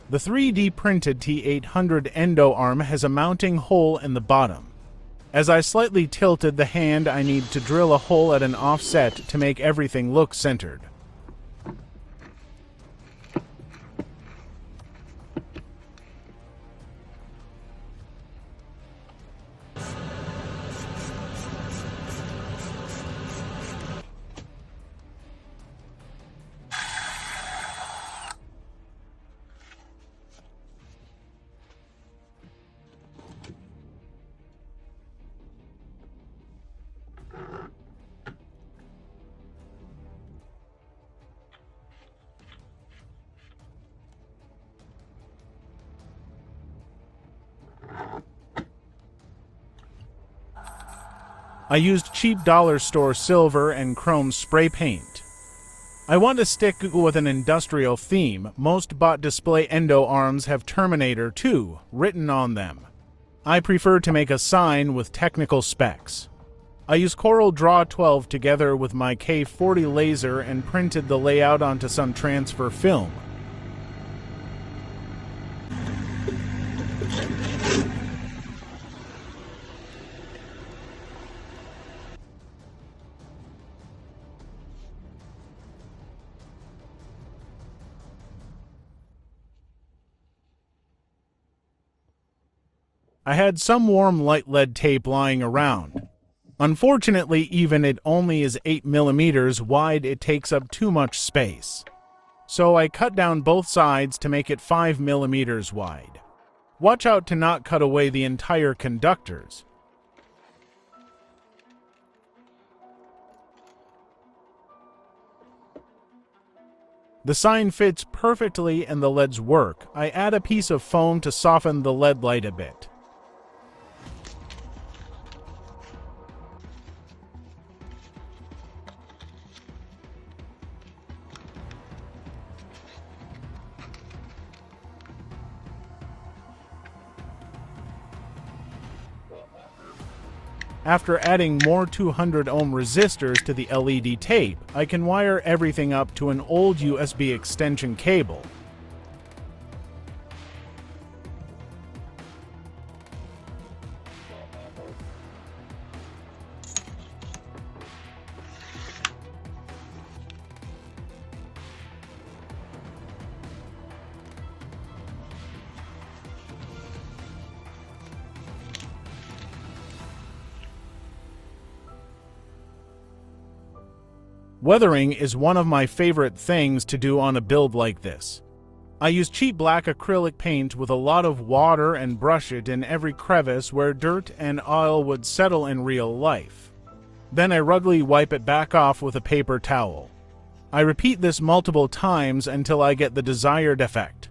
The 3D printed T-800 Endoarm has a mounting hole in the bottom. As I slightly tilted the hand, I need to drill a hole at an offset to make everything look centered. I used cheap dollar store silver and chrome spray paint. I want to stick with an industrial theme. Most bought display endo arms have Terminator 2 written on them. I prefer to make a sign with technical specs. I used Coral Draw 12 together with my K40 laser and printed the layout onto some transfer film. I had some warm light lead tape lying around. Unfortunately, even it only is 8 millimeters wide, it takes up too much space. So I cut down both sides to make it 5 millimeters wide. Watch out to not cut away the entire conductors. The sign fits perfectly and the LEDs work. I add a piece of foam to soften the LED light a bit. After adding more 200 ohm resistors to the LED tape, I can wire everything up to an old USB extension cable. Weathering is one of my favorite things to do on a build like this. I use cheap black acrylic paint with a lot of water and brush it in every crevice where dirt and oil would settle in real life. Then I ruggedly wipe it back off with a paper towel. I repeat this multiple times until I get the desired effect.